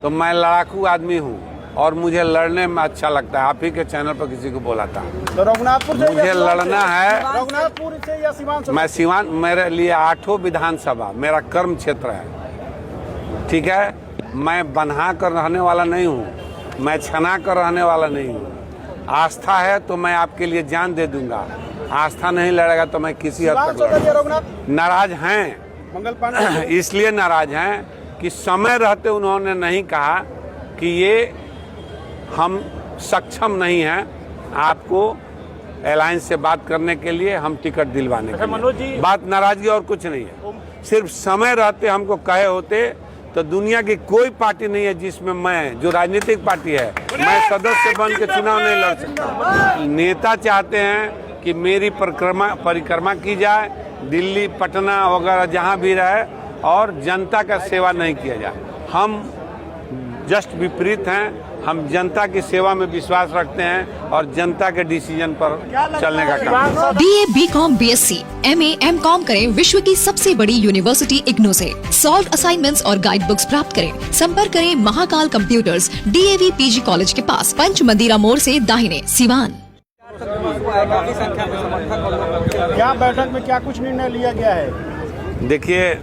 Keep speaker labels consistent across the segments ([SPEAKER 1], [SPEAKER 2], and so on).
[SPEAKER 1] तो मैं लड़ाकू आदमी हूँ और मुझे लड़ने में अच्छा लगता है। आप ही के चैनल पर किसी को बोला था
[SPEAKER 2] तो रघुनाथपुर से
[SPEAKER 1] मुझे लड़ना है।
[SPEAKER 2] रघुनाथपुर से या सीवान से?
[SPEAKER 1] मैं सीवान, मेरे लिए 8 विधानसभा मेरा कर्म क्षेत्र है, ठीक है। मैं बन्हा कर रहने वाला नहीं हूँ, मैं छना कर रहने वाला नहीं हूँ। आस्था है तो मैं आपके लिए जान दे दूंगा, आस्था नहीं लड़ेगा तो मैं किसी हद तक लड़ूंगा। नाराज हैं
[SPEAKER 2] मंगल पांडे
[SPEAKER 1] इसलिए नाराज हैं कि समय रहते उन्होंने नहीं कहा कि ये हम सक्षम नहीं हैं आपको अलायंस से बात करने के लिए, हम टिकट दिलवाने के लिए। बात नाराजगी और कुछ नहीं है, सिर्फ समय रहते हमको कहे होते तो दुनिया की कोई पार्टी नहीं है जिसमें मैं, जो राजनीतिक पार्टी है, मैं सदस्य बन के चुनाव नहीं लड़ सकता। नेता चाहते हैं कि मेरी परिक्रमा की जाए, दिल्ली, पटना वगैरह जहां भी रहे, और जनता का सेवा नहीं किया जाए। हम जस्ट विपरीत हैं, हम जनता की सेवा में विश्वास रखते हैं और जनता के डिसीजन पर चलने का काम।
[SPEAKER 3] BA, BCom, BSc, MA, MCom करें विश्व की सबसे बड़ी यूनिवर्सिटी इग्नू से। सॉल्व असाइनमेंट्स और गाइड बुक्स प्राप्त करें। संपर्क करें Mahakal computers, DAV PG college के पास, पंच मंदिरा मोड़ से दाहिने, सिवान।
[SPEAKER 2] क्या बैठक में क्या कुछ निर्णय लिया गया है?
[SPEAKER 1] देखिए,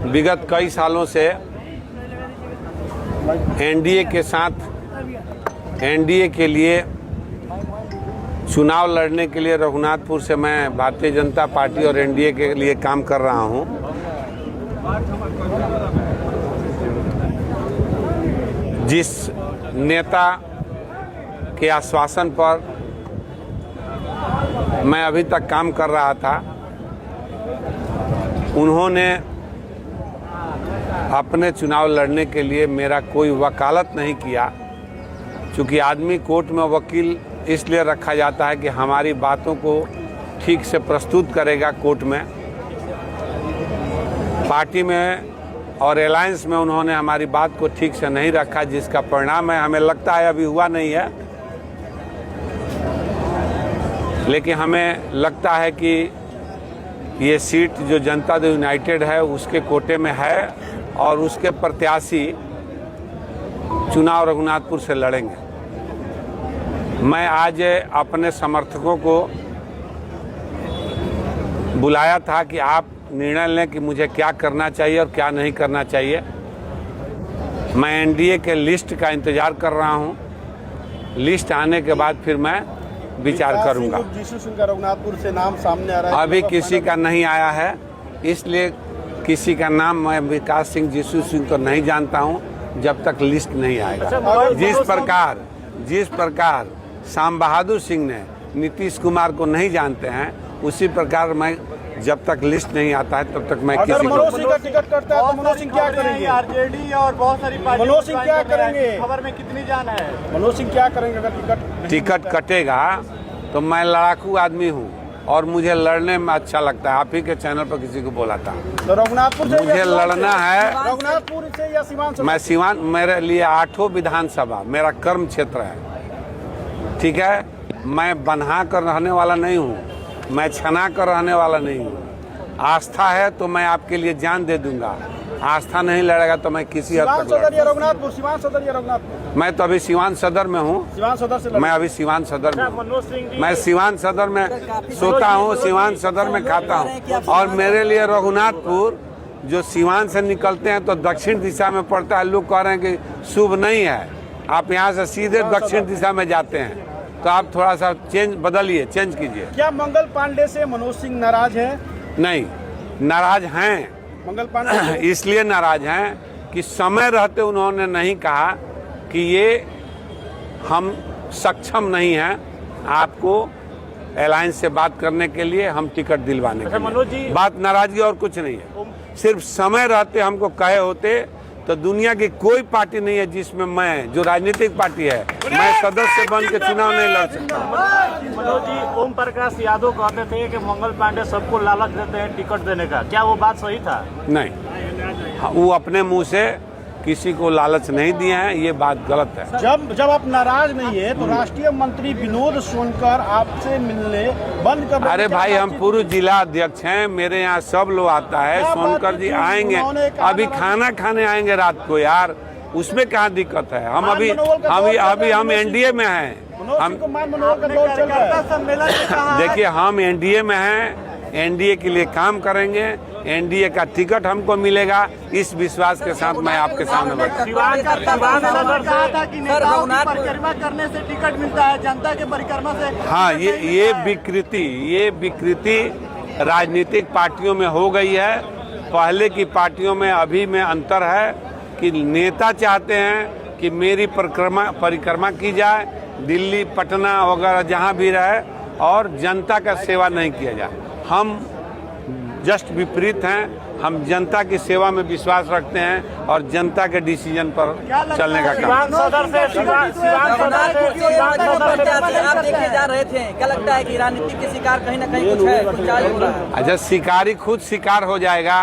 [SPEAKER 1] विगत कई सालों से एनडीए के साथ, एनडीए के लिए चुनाव लड़ने के लिए रघुनाथपुर से मैं भारतीय जनता पार्टी और एनडीए के लिए काम कर रहा हूं। जिस नेता के आश्वासन पर मैं अभी तक काम कर रहा था, उन्होंने अपने चुनाव लड़ने के लिए मेरा कोई वकालत नहीं किया। चूँकि आदमी कोर्ट में वकील इसलिए रखा जाता है कि हमारी बातों को ठीक से प्रस्तुत करेगा कोर्ट में। पार्टी में और अलायंस में उन्होंने हमारी बात को ठीक से नहीं रखा, जिसका परिणाम है, हमें लगता है अभी हुआ नहीं है, लेकिन हमें लगता है कि ये सीट जो जनता दल यूनाइटेड है उसके कोटे में है और उसके प्रत्याशी चुनाव रघुनाथपुर से लड़ेंगे। मैं आज अपने समर्थकों को बुलाया था कि आप निर्णय लें कि मुझे क्या करना चाहिए और क्या नहीं करना चाहिए। मैं एनडीए के लिस्ट का इंतजार कर रहा हूं, लिस्ट आने के बाद फिर मैं विचार करूंगा।
[SPEAKER 2] जीसू सिंह का रघुनाथपुर से नाम सामने आ रहा है,
[SPEAKER 1] अभी किसी का नहीं आया है, इसलिए किसी का नाम, मैं विकास सिंह, जीसू सिंह को नहीं जानता हूं जब तक लिस्ट नहीं आएगा। जिस प्रकार श्याम बहादुर सिंह ने नीतीश कुमार को नहीं जानते हैं, उसी प्रकार मैं जब तक लिस्ट नहीं आता है तब तक मैं किसी को।
[SPEAKER 2] मनोज सिंह का टिकट कटता है तो मनोज सिंह क्या करेंगे?
[SPEAKER 4] आरजेडी और बहुत सारी पार्टी,
[SPEAKER 2] मनोज सिंह क्या करेंगे?
[SPEAKER 4] खबर में कितनी जान है?
[SPEAKER 2] मनोज सिंह क्या करेंगे अगर
[SPEAKER 1] टिकट कटेगा? तो मैं लड़ाकू आदमी हूँ और मुझे लड़ने में अच्छा लगता है। आप ही के चैनल पर किसी को बोला था
[SPEAKER 2] तो रघुनाथपुर से
[SPEAKER 1] मुझे लड़ना है।
[SPEAKER 2] रघुनाथपुर से या सीवान से?
[SPEAKER 1] मैं सीवान, मेरे लिए 8 विधानसभा मेरा कर्म क्षेत्र है, ठीक है। मैं बन्हा कर रहने वाला नहीं हूँ, मैं छना कर रहने वाला नहीं हूँ। आस्था है तो मैं आपके लिए जान दे दूंगा, आस्था नहीं लड़ेगा तो मैं किसी हद तक लड़ूंगा।
[SPEAKER 2] रघुनाथपुर, सीवान सदर या रघुनाथपुर?
[SPEAKER 1] मैं तो अभी सीवान सदर में हूँ,
[SPEAKER 2] सीवान सदर से
[SPEAKER 1] मैं अभी सीवान सदर में हूँ। मैं सीवान सदर में सोता हूँ, सीवान सदर में खाता हूँ। और मेरे लिए रघुनाथपुर जो सीवान से निकलते हैं तो दक्षिण दिशा में पड़ता है। लोग कह रहे हैं कि शुभ नहीं है, आप यहाँ से सीधे दक्षिण दिशा में जाते हैं, तो आप थोड़ा सा बदलिए, चेंज कीजिए।
[SPEAKER 2] क्या मंगल पांडे से मनोज सिंह नाराज है?
[SPEAKER 1] नहीं, नाराज हैं।
[SPEAKER 2] मंगल पांडे
[SPEAKER 1] इसलिए नाराज हैं कि समय रहते उन्होंने नहीं कहा कि ये हम सक्षम नहीं हैं आपको अलायंस से बात करने के लिए, हम टिकट दिलवाने के लिए। बात नाराजगी और कुछ नहीं है, सिर्फ समय रहते हमको कहे होते तो दुनिया की कोई पार्टी नहीं है जिसमें मैं, जो राजनीतिक पार्टी है, मैं सदस्य बन के चुनाव नहीं लड़ सकता।
[SPEAKER 4] मनोज जी, ओम प्रकाश यादव कहते थे कि मंगल पांडे सबको लालच देते हैं टिकट देने का, क्या वो बात सही था?
[SPEAKER 1] नहीं, वो अपने मुंह से किसी को लालच नहीं दिए हैं, ये बात गलत है।
[SPEAKER 2] जब आप नाराज नहीं है तो राष्ट्रीय मंत्री विनोद सोनकर आपसे मिलने बंद कर।
[SPEAKER 1] अरे भाई, हम पूर्व जिला अध्यक्ष हैं, मेरे यहाँ सब लोग आता है। सोनकर जी आएंगे, अभी खाना खाने आएंगे रात को यार। उसमें कहाँ दिक्कत है। हम
[SPEAKER 2] मान
[SPEAKER 1] अभी
[SPEAKER 2] मनोबल का दौर चल रहा है,
[SPEAKER 1] हम
[SPEAKER 2] मनोज
[SPEAKER 1] एनडीए में हैं।
[SPEAKER 2] मनोज
[SPEAKER 1] हम
[SPEAKER 2] सिंह को मान मनोहर का दौर चल रहा है।
[SPEAKER 1] देखिए, हम एनडीए में हैं, एनडीए के लिए काम करेंगे, एनडीए का टिकट हमको मिलेगा, इस विश्वास के साथ मैं आपके सामने बैठा।
[SPEAKER 4] सिवान सदर
[SPEAKER 2] कहा
[SPEAKER 4] से
[SPEAKER 2] था कि नेताओं की परिक्रमा करने से टिकट मिलता है, जनता के परिक्रमा से।
[SPEAKER 1] हाँ, ये विकृति राजनीतिक पार्टियों में हो गई है। पहले की पार्टियों में अभी में अंतर है कि नेता चाहते हैं कि मेरी परिक्रमा की जाए, दिल्ली, पटना वगैरह जहाँ भी रहे, और जनता का सेवा नहीं किया जाए। हम जस्ट विपरीत हैं। हम जनता की सेवा में विश्वास रखते हैं और जनता के डिसीजन पर चलने का काम।
[SPEAKER 4] सिवान सदर से
[SPEAKER 5] आप देखे जा रहे थे, क्या लगता है कि राजनीति के शिकार कहीं ना कहीं कुछ है, कुछ जारी हो रहा है?
[SPEAKER 1] अच्छा, शिकारी खुद शिकार हो जाएगा।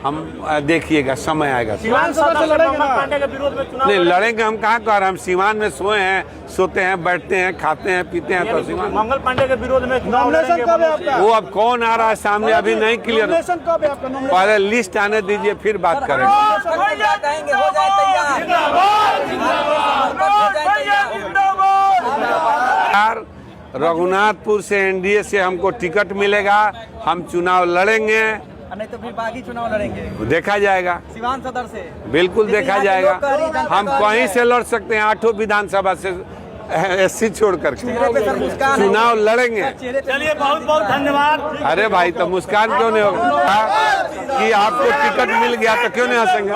[SPEAKER 1] हम देखिएगा, समय आएगा।
[SPEAKER 4] सिवान सदर से मंगल पांडे के विरोध में चुनाव
[SPEAKER 1] नहीं लड़ेंगे, हम कहाँ कह रहे हैं। हम सीवान में सोए हैं, सोते हैं, बैठते हैं, खाते हैं, पीते हैं। तो सीवान
[SPEAKER 4] मंगल पांडे के विरोध में चुनाव
[SPEAKER 2] नॉमिनेशन
[SPEAKER 4] लड़ेंगे।
[SPEAKER 2] कब है आपका?
[SPEAKER 1] वो अब कौन आ रहा है सामने अभी नहीं क्लियर।
[SPEAKER 2] नॉमिनेशन कब है आपका? नॉमिनेशन
[SPEAKER 1] पहले लिस्ट आने दीजिए, फिर बात करेंगे।
[SPEAKER 5] क्या कहेंगे, हो जाए तैयार?
[SPEAKER 1] यार, रघुनाथपुर से एनडीए से हमको टिकट मिलेगा, हम चुनाव लड़ेंगे,
[SPEAKER 5] नहीं तो फिर बागी चुनाव लड़ेंगे
[SPEAKER 1] देखा जाएगा।
[SPEAKER 5] सिवान सदर से
[SPEAKER 1] बिल्कुल देखा जाएगा। हम कहीं से लड़ सकते हैं, 8 विधानसभा से, एससी छोड़ करके चुनाव लड़ेंगे।
[SPEAKER 4] चलिए, बहुत बहुत धन्यवाद।
[SPEAKER 1] अरे भाई, तो मुस्कान क्यों नहीं होगा कि आपको टिकट मिल गया तो क्यों नहीं हंसेंगे।